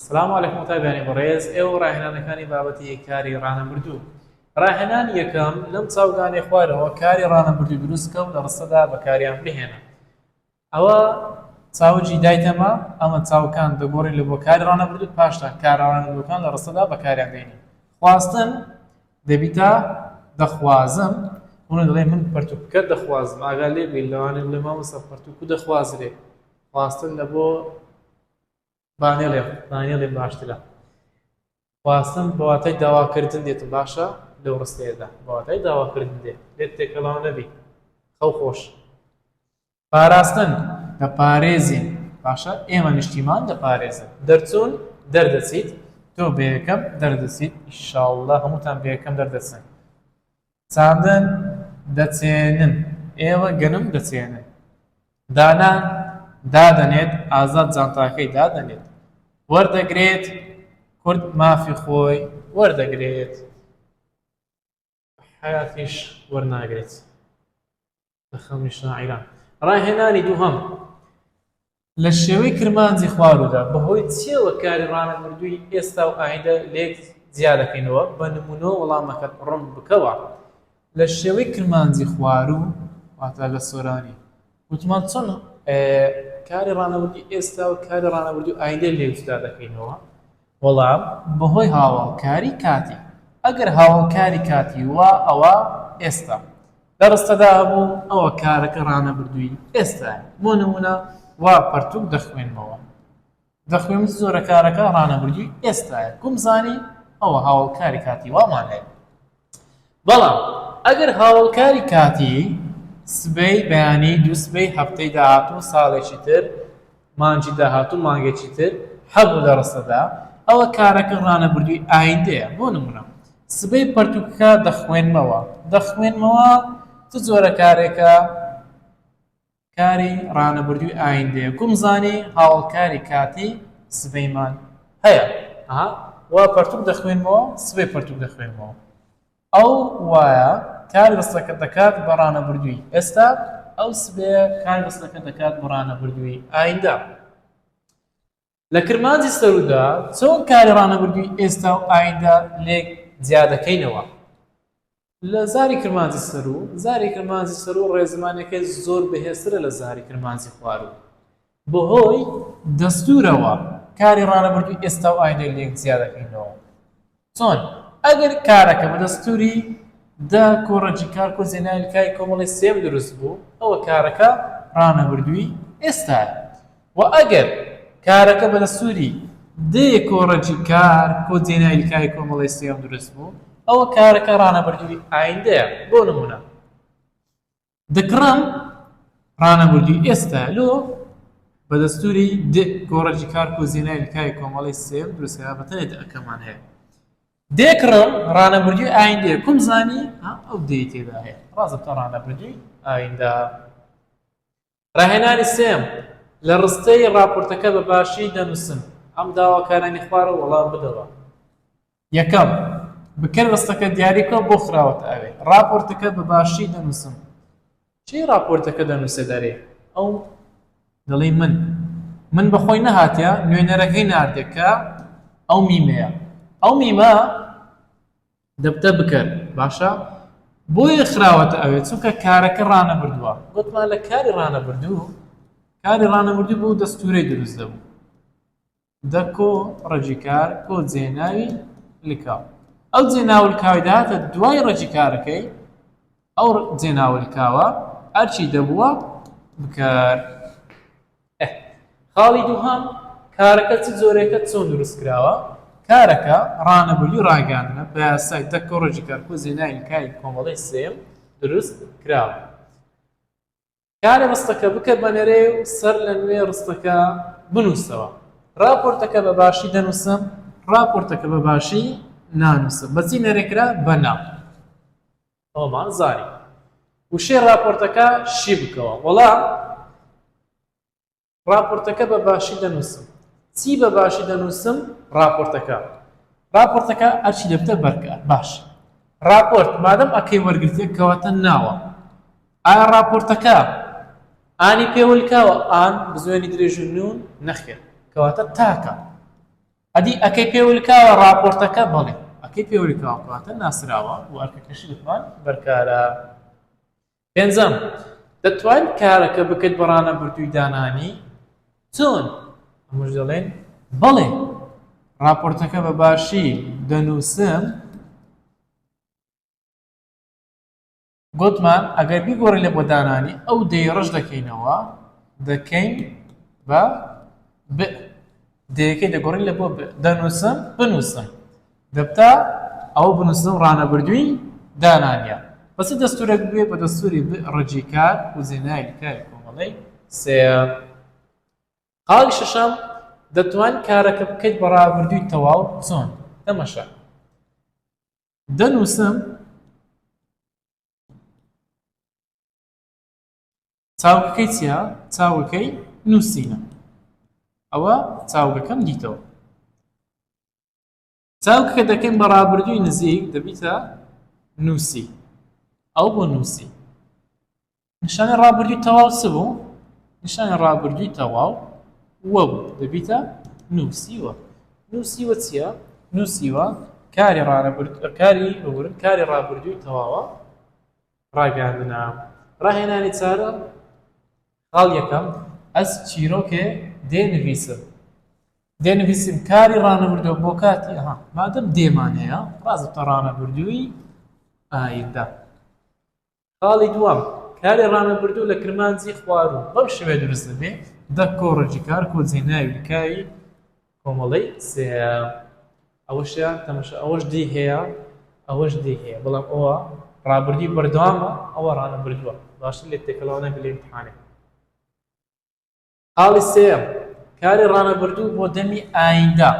السلام عليكم متابعيني بەڕێز ئێوە ڕاهێنانەکانی بابەتی کاری ڕانەبردوو ڕاهێنان یەکەم لەم چاوگانی خوارەوە کاری ڕانەبردووی دروستکە و لە ڕستەدا بەکاریان بهێنە ئەوە چاوجی دایتەمە ئەمە چاوکان دەگۆڕین لە بۆ کاری ڕانەبردوو پاشتا کار ڕانەبردووەکان لە ڕستەدا بەکاریان دێنین خواستن دەبیتە دەخوازم هون دەڵێ من پەرتووکە دەخوازم ئاگا لێ بین لەوانێ بڵێ مامۆستا پەرتووک دەخوازرێ خواستن لە بۆ بانێڵێ باشترە خواستن بەواتای داواکردن دێتم باشە لەو ڕستەیەدا بەواتای داواکردن دێت تێکەڵاو نەبی خەو خۆش پاراستن دەپارێزین باشە ئێمە نیشتیمان دەپارێزن دەرچوون دەردەچیت تۆ بەیەکەم دەردەچیت ئینشاڵڵا هەمووتان بەیەکەم دەردەچن چاندن دەچێنن ئێوە گەنم دەچێنن دانان دادەنێت ئازاد جانتاکەی دادەنێت وەردەگرێت کورد مافی خۆی وەردەگرێت حیاتیش وەرناگرێت بە خەمی شاعیران ڕاهێنانی دووهەم لە شێوەی کرمانجی خوارودا بەهۆی چیەوە کاری ڕانەبردووی ئێستا و ئایندە لێک زیاد دەکەینەوە بە نمونۆ وەڵامەکەت ڕم بکەوە لە شێوەی کرمانجی خوارو واتە لە سۆرانی وتمان چۆن کاری ڕانەبردووی ئێستا و کاری ڕانەبردووی ئایندە لێکدا دەکەینەوە وەڵام بەهۆی هاوڵکاری کاتی ئەگەر هاوڵکاری کاتی وا ئەوە ئێستا لە ڕستەدا هەبوو ئەوە کارەکە ڕانەبردووی ئێستایە بۆ نمونە وا پەرتووک دەخوێنمەوە دەخوێنم زۆرە کارەکە ڕانەبردووی ئێستایە کومزانی ئەوە هاوڵکاری کاتی وامان هەیە بەڵام ئەگەر هاوڵکاری کاتی سبەی بەیانی دوو سبەی هەفتەی داهاتوو ساڵێکی تر مانجی داهاتوو مانگێکی تر هەبوو لە ڕستەدا ئەوە کارەکە ڕانەبردووی ئایندەیە بۆ نمونە سبەی پەرتووکەکە دەخوێنمەوە چ جۆرە کارێکە کاری ڕانەبردووی ئایندەیە کومزانی هاوڵکاری کاتی سبەیمان هەیە وا پەرتووک دەخوێنمەوە سبەی پەرتووک دەخوێنمەوە ئەو وایە کاری ڕستەکە دەکات بە ڕانەبردووی ئێستا ئەو سبەیە کاری ڕستەکە دەکات بە ڕانەبردووی ئایندە لە کرمانجی سەرۆدا چۆن کاری ڕانەبردووی ئێستا و ئایندە لێک جیادەکەینەوە لە زاری کرمانجی سەرۆ ڕێزمانەکەی زۆر بەهێزترە لە زاری کرمانجی خوارو بەهۆی دەستورەوە کاری ڕانەبردووی ئێستا و ئایندە لێک جیادەکەینەوە چۆن ئەگەر کارەکە بە دەستوری دا کۆڕەجی کار کۆ زێنایلکای کۆمەڵی سێم دروست بوو ئەوە کارەکە ڕانەبردووی ئێستایە و ئەگەر کارەکە بە دەستوری دێ کۆڕەجی کار کۆ زێنایلکای کۆمەڵی سێم دروست بوو ئەوە کارەکە ڕانەبردووی ئایندەیە بۆ نمونە دەکڕم ڕانەبردووی ئێستایە لۆ بە دەستوری دێ کۆڕەجی کار کۆ زێنایلکای کۆمەڵی سێم دروستکە بەتەنێت ئەکەمان هەیە دێکڕم ڕانەبردووی ئایندەیە کومزانی ئەو دێی تێدا هەیە ڕازبتە ڕانەبردووی ئایندە ڕاهێنانی سێم لە ڕستەی راپۆرتەکە بە باشی دەنووسن ئەم داواکارانی خوارە وەڵام بدەوە یەکەم بکەن ڕستەکە دیاریکە بۆ خراوەتە ئەوێ راپۆرتەکە بە باشی دەنووسم چی راپۆرتەکە دەنووسێ دەرێ ئەو دەڵێ من بەخۆی نەهاتیە نوێنەرەکەی ناردێکە ئەو میمەیە ئەو میمە دەبتە بکەر باشە بۆیە خراوەتە ئەوێت چونکە کارەکە ڕانەبردووە گوتمان لە کاری ڕانەبردوو بۆ دەستورەی دروست دەبوو دە کۆ ڕەجیکار کۆ جێناوی لکاو ئەو جێناولکاوی داهاتە دوای ڕەجیکارەکەی ئەو جێناولکاوە هەرچی دەبووە بکەر خاڵی دووهەم کارەکە چ جۆرێکە چۆن دروست کراوە کارەکە ڕانەبردووی ڕاگەاندنە بە یاسای دە کۆڕەجی کار کۆ زێناویلکای کۆمەڵی سێم دروست کراوە کاری ڕستەکە بکە بەنەرێ و سەر لە نوێ ڕستەکە بنووسەوە راپۆرتەکە بە باشی دەنووسم راپۆرتەکە بە باشی نانووسم بەچی نەرێکرا بەنا ئەومان زانی وشێ راپۆرتەکە شی بکەوە وەڵام راپۆرتەکە بە باشی دەنووسم چی بە باشی دەنووسم راپۆرتەکە ئەرچی دەبتە بەرکار باش راپۆرت مادەم ئەکەی وەرگرتێ کەواتە ناوە ئایا راپۆرتەکە ئانی پێوەلکاوە ئان بزوێنی درێژ و نون نەخێر کەواتە تاکە ئەدی ئەکەی پێولکاوە راپۆرتەکە بەڵێ ئەکەی پێولکاوە کاتە ناسراوە و ئەرکەکەشی دەتوان بەرکارە. پێنجەم دەتوانیت کارەکە بکەیت بە ڕانەبردووی دانانی چۆن؟ هەمووش دەڵێن بەڵێ راپۆرتەکە بە باشی دەنووسم گوتمان ئەگەر بیگۆڕین لە بۆ دانانی ئەو دەی ڕەش دەکەینەوە دەکەین بە ب دەیەکەی دەگۆڕین لە بۆ دەنووسم بنووسم دەبتا ئەوە بنووسم ڕانەبردووی دانانیە بەس دەستورێک بێ بە دەستوری ڕەجیکار و زێنای کاری کۆمەڵەی سێ. قاڵی شەشەم دەتوانیت کارەکە بکەیت بە ڕابردووی تەواو چۆن؟ تەماشا دەنووسم چاوکەکەی چییە؟ چاوەکەی نووسینە ئەوە چاوگەکەم دیتەوە چاوکەکە دەکەین بە ڕابردووی نزیک دەبیتە نووسی ئەو بۆ نووسی نیشانی ڕابردووی تەواو چ بوو؟ نیشانی ڕابردووی تەواو وە بوو دەبیتە نووسیوە. نووسیوە چییە؟ نووسیوە کاری کاری ڕابردووی تەواوە ڕاگەاندنە. ڕاهێنانی چارە خاڵ یەکەم ئەس چیرۆکێ دێنویسم کاری ڕانەبردووە بۆ کاتی مادەم دێمان هەیە ڕازتە ڕانەبردووی ئایندە. خاڵی دووەم کاری ڕانەبردوو لە کرمانجی خواروو بەم شێوێ دروست دەبێ دە کۆڕەجیکار کۆجێناویلکاوی کۆمەڵەی سێ. ئەوەشیان تەماشا ئەوەش دی هەیە ئەوەش دی هەیە بەڵام ئەوە ڕابردووی بەردەوامە ئەوە ڕانەبردووە باشتر لێت تێکەڵاو نەبێ لە ئیمتحانێک. خاڵی سێم کاری ڕانەبردوو بۆ دەمی ئایندە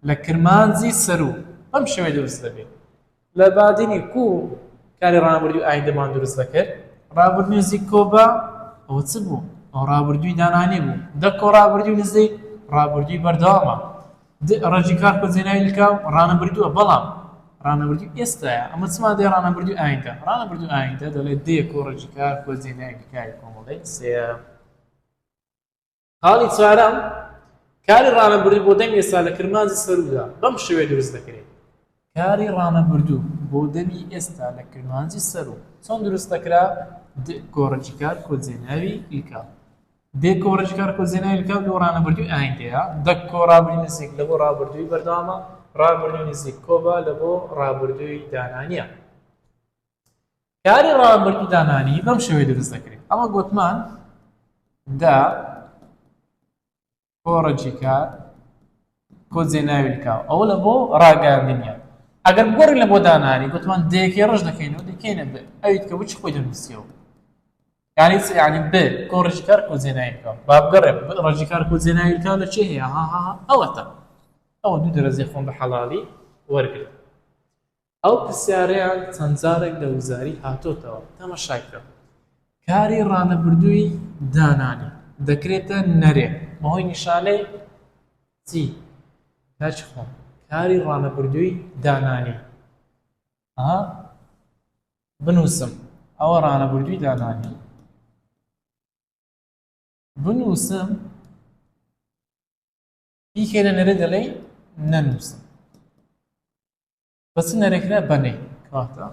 لە کرمانجی سەروو بەم شێوێ دروست دەبێت. لە بادینی کاری ڕابردووی ئایندەمان دروست دەکرد ڕابردووی نزیک کۆبە ئەوە چ بوو؟ ئەو ڕابردووی دانانی بوو دە کۆ ڕابردووی نزیک ڕابردووی بەردەوامە ڕەجیکار کۆجێناوی لکاو ڕانەبردووە بەڵام ڕانەبردووی ئێستایە ئەمە چمان دێ ڕانەبردووی ئایندە ڕانەبردووی ئایندە دەڵێت دێ کۆ ڕەجیکار کۆجێناوی لکاوی کۆمەڵەی سێ. خاڵی چوارەم کاری ڕانەبردوو بۆ دەمی ئێستا لە کرمانجی سەروودا بەم شێوێ دروست دەکرێت. کاری ڕانەبردوو بۆ دەمی ئێستا لە کرمانجی سەروو چۆن دروست دەکرا؟ کۆڕەجیکار کۆجێناوی لکاو دێ کۆڕەجیکار کۆجێناوی لکاو لەوە ڕانەبردووی ئایندەیە دە کۆ ڕابردووی نزیک لە بۆ ڕابردووی بەردەوامە ڕابردووی نزیک کۆبە لە بۆ ڕابردووی دانانیە. کاری ڕابردووی دانانی بەم شێوەیە دروست دەکرێت ئەمە گوتمان دا کۆڕەجیکار کۆجێناوی لکاو ئەوە لە بۆ ڕاگەاندنیە. ئەگەر بگۆڕین لە بۆ دانانی گوتمان دەیەکەی ڕەش دەکەینەوە دەکەینە ب ئەویت کە بچ خۆی دەنووسیەوە یعنی ب کۆڕەجیکار کۆجێناوی لکاو با بگەڕێ ڕەجیکار کۆجێناوی لکاو لە چێ هەیە ئەوەتە ئەوە دوو دەرەجەی خۆم بە حەڵاڵی وەرگرت. ئەو پرسیارەیان چەند جارێک لە وزاری هاتۆتەوە تەماشاکرەوە. کاری ڕانەبردووی دانانی دەکرێتە نەرێ بەهۆی نیشانەی چی؟ کاچ خۆم کاری ڕانەبردووی دانانی بنووسم ئەوە ڕانەبردووی دانانی بنووسم بیکێنە نەرێ دەڵێ نەنووسم بەچ نەرێکرا بەنەی کاتە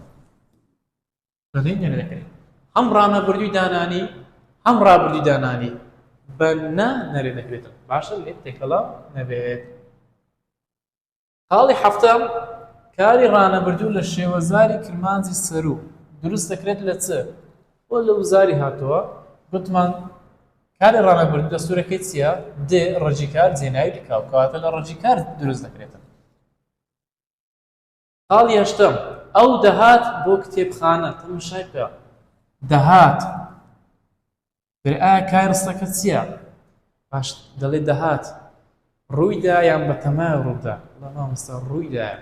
بەنەی نەرێکرێت هەم ڕانەبردووی دانانی هەم ڕابردووی دانانی بە نەرێ دەکرێتن باشە لێت تێکەڵاو نەبێت. خاڵی حەفتەم کاری ڕانەبردوو لە شێوەزاری کرمانجی سەروو دروست دەکرێت لە چ؟ بۆ لە وزاری هاتووە گوتمان کاری ڕانەبردوو دەستورەکەی چییە؟ دێ ڕەجیکار جێناوی لکاو کەواتە لە ڕەجیکار دروست دەکرێتن. خاڵی هەشتەم ئەو دەهات بۆ کتێبخانە تەماشای بکە دەهات ئایا کای ڕستەکە چییە؟ باش دەڵێ دەهات ڕوویدا یان بە تەمای ڕوودا لە مامۆستا ڕوویدایە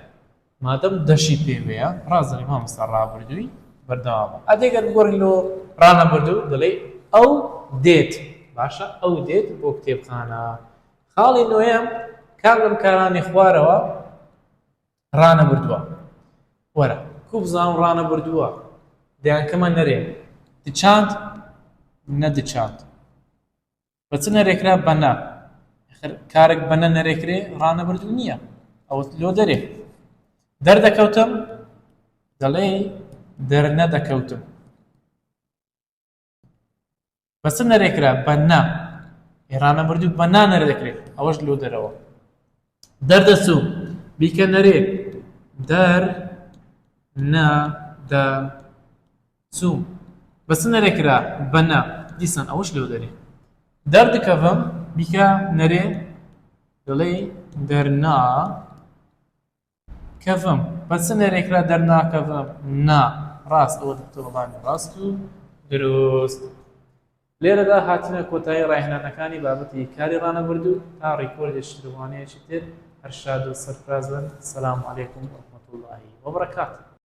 مادەم دەشی پێوەیە ڕازدەڵێ مامۆستا ڕابردووی بەردەوامە. ئەدێگەر بگۆڕین لەوە ڕانەبردوو دەڵێ ئەو دێت باشە ئەو دێت بۆ کتێبخانە. خاڵی نوێیەم کام لەم کارانی خوارەوە ڕانەبردووە وەرە کوو بزانم ڕانەبردووە دەیانکەمە نەرێ دچاند نەدچاند بە چ نەرێکرا بە نە کارێک بەنە نەرێکرێ ڕانەبردوو نییە ئەو لۆ دەرێ دەردەکەوتم دەڵێ دەرنەدەکەوتم بەس نەرێکرا بەنا ڕانەبردوو بەنا نەردەکرێت ئەوەش لۆ دەرەوە دەردەچوو بیکە نەرێ دەر نەدەچوو بەس نەرێکرا بەنا دیسان ئەوەش لۆ دەرێ دەردەکەوم بیکە نەرێ دەڵێ دەرنا کەفم بەس نەرێکرا دەرناکەفم نا ڕاست ئەوە دەتوڵبانی ڕاست و دروست لێرەدا هاتنە کۆتایی ڕاهێنانەکانی بابەتی کاری ڕانەبردوو تا ڕیکۆردی شتوانەیەکی تر هەر شاد و سەرفراز بن. سەلام عەلەیکوم وەرەحمەتوڵڵاهی وەبەرەکاتوه.